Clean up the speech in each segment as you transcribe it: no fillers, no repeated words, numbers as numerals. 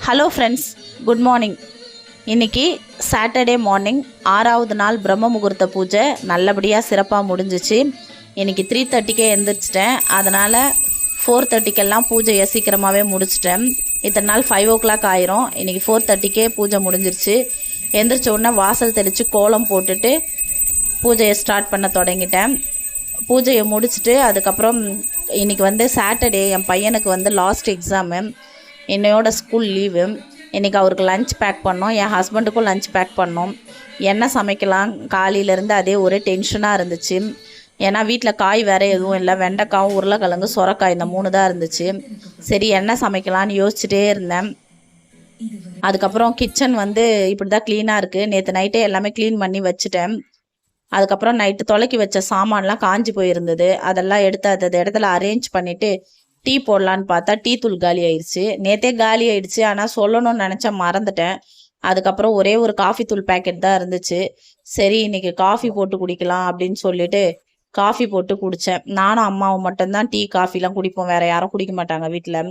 Hello friends, good morning. இன்றைக்கி Saturday morning 6வது நாள் பிரம்ம முகூர்த்த பூஜை நல்லபடியாக சிறப்பாக முடிஞ்சிச்சு. இன்றைக்கி 3:30க்கே எழுந்திரிச்சிட்டேன். அதனால் 4:30க்கெல்லாம் பூஜையை சீக்கிரமாகவே முடிச்சிட்டேன். இத்தனை நாள் 5 o'clock ஆயிரும். இன்றைக்கி 4:30க்கே பூஜை முடிஞ்சிருச்சு. எந்திரிச்ச உடனே வாசல் தெளித்து கோலம் போட்டுட்டு பூஜையை ஸ்டார்ட் பண்ண தொடங்கிட்டேன். பூஜையை முடிச்சுட்டு அதுக்கப்புறம் இன்றைக்கி சாட்டர்டே என் பையனுக்கு லாஸ்ட் எக்ஸாமு. என்னையோட ஸ்கூல் லீவு. இன்றைக்கி அவருக்கு லஞ்ச் பேக் பண்ணோம், என் ஹஸ்பண்டுக்கும் லஞ்ச் பேக் பண்ணோம். என்ன சமைக்கலாம் காலையிலேருந்து அதே ஒரே டென்ஷனாக இருந்துச்சு. ஏன்னா வீட்டில் காய் வேறு எதுவும் இல்லை, வெண்டைக்காயும் உருளைக்கிழங்கு சொரக்காய் இந்த 3 தான் இருந்துச்சு. சரி என்ன சமைக்கலான்னு யோசிச்சுட்டே இருந்தேன். அதுக்கப்புறம் கிச்சன் இப்படி தான் க்ளீனாக இருக்குது. நேற்று நைட்டே எல்லாமே க்ளீன் பண்ணி வச்சுட்டேன். அதுக்கப்புறம் நைட்டு தொலைக்கி வச்ச சாமான்லாம் காஞ்சி போயிருந்தது. அதெல்லாம் எடுத்து அது இடத்துல அரேஞ்ச் பண்ணிவிட்டு டீ போடலான்னு பார்த்தா டீ தூள் காலி ஆயிடுச்சு. நேற்றே காலி ஆயிடுச்சு, ஆனால் சொல்லணும்னு நினச்சா மறந்துட்டேன். அதுக்கப்புறம் ஒரே ஒரு காஃபி தூள் பேக்கெட் தான் இருந்துச்சு. சரி இன்றைக்கி காஃபி போட்டு குடிக்கலாம் அப்படின்னு சொல்லிட்டு காஃபி போட்டு குடித்தேன். நானும் அம்மாவும் மட்டும்தான் டீ காஃபிலாம் குடிப்போம், வேறு யாரும் குடிக்க மாட்டாங்க வீட்டில்.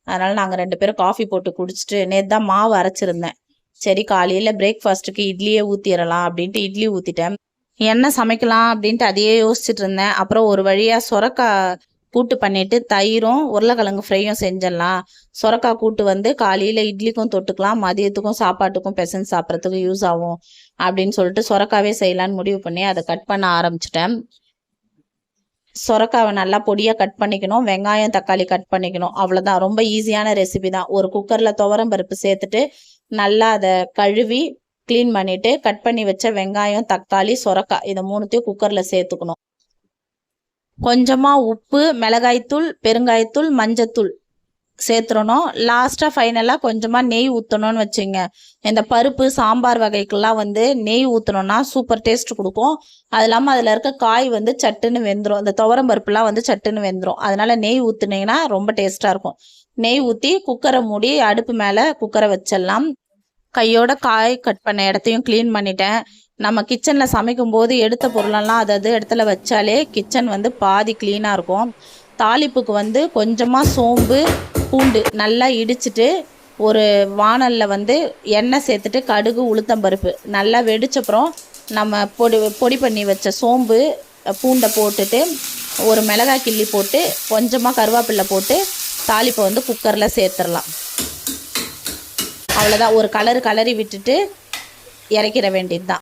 அதனால் நாங்கள் 2 பேரும் காஃபி போட்டு குடிச்சிட்டு நேற்று தான் மாவு அரைச்சிருந்தேன். சரி காலையில் பிரேக்ஃபாஸ்ட்டுக்கு இட்லியே ஊற்றிடலாம் அப்படின்ட்டு இட்லி ஊற்றிட்டேன். என்ன சமைக்கலாம் அப்படின்ட்டு அதையே யோசிச்சுட்டு இருந்தேன். அப்புறம் ஒரு வழியாக சொரக்காய் கூட்டு பண்ணிவிட்டு தயிரும் உருளைக்கிழங்கு ஃப்ரையும் செஞ்சிடலாம். சொரக்காய் கூட்டு காலையில் இட்லிக்கும் தொட்டுக்கலாம், மதியத்துக்கும் சாப்பாட்டுக்கும் பெசஞ்சு சாப்பிட்றதுக்கு யூஸ் ஆகும் அப்படின்னு சொல்லிட்டு சொரக்காவே செய்யலான்னு முடிவு பண்ணி அதை கட் பண்ண ஆரம்பிச்சிட்டேன். சொரக்காவை நல்லா பொடியாக கட் பண்ணிக்கணும், வெங்காயம் தக்காளி கட் பண்ணிக்கணும், அவ்வளோதான். ரொம்ப ஈஸியான ரெசிபி தான். ஒரு குக்கரில் துவரம் பருப்பு சேர்த்துட்டு நல்லா அதை கழுவி க்ளீன் பண்ணிவிட்டு கட் பண்ணி வச்ச வெங்காயம் தக்காளி சொரக்காய் இதை 3த்தையும் குக்கரில் சேர்த்துக்கணும். கொஞ்சமாக உப்பு, மிளகாய்த்தூள், பெருங்காயத்தூள், மஞ்சத்தூள் சேர்த்துடணும். லாஸ்ட்டாக ஃபைனலாக கொஞ்சமாக நெய் ஊற்றணும்னு வச்சுங்க. இந்த பருப்பு சாம்பார் வகைக்கெல்லாம் நெய் ஊற்றணுன்னா சூப்பர் டேஸ்ட் கொடுக்கும். அது இல்லாமல் அதில் இருக்க காய் சட்டுன்னு வெந்துடும். இந்த துவரம் பருப்புலாம் சட்டுன்னு வெந்துடும். அதனால் நெய் ஊற்றுனீங்கன்னா ரொம்ப டேஸ்ட்டாக இருக்கும். நெய் ஊற்றி குக்கரை மூடி அடுப்பு மேலே குக்கரை வச்சிடலாம். கையோட காய் கட் பண்ண இடத்தையும் க்ளீன் பண்ணிட்டேன். நம்ம கிச்சனில் சமைக்கும்போது எடுத்த பொருளெல்லாம் அது இடத்துல வச்சாலே கிச்சன் பாதி க்ளீனாக இருக்கும். தாளிப்புக்கு கொஞ்சமாக சோம்பு பூண்டு நல்லா இடிச்சிட்டு ஒரு வாணலில் எண்ணெய் சேர்த்துட்டு கடுகு உளுத்தம்பருப்பு நல்லா வெடிச்சப்புறம் நம்ம பொடி பண்ணி வச்ச சோம்பு பூண்டை போட்டுட்டு ஒரு மிளகாய் கிள்ளி போட்டு கொஞ்சமாக கருவேப்பிலை போட்டு தாளிப்பை குக்கரில் சேர்த்துடலாம். அவ்வளோதான். ஒரு கலரி விட்டுட்டு இறக்கிற வேண்டியது தான்.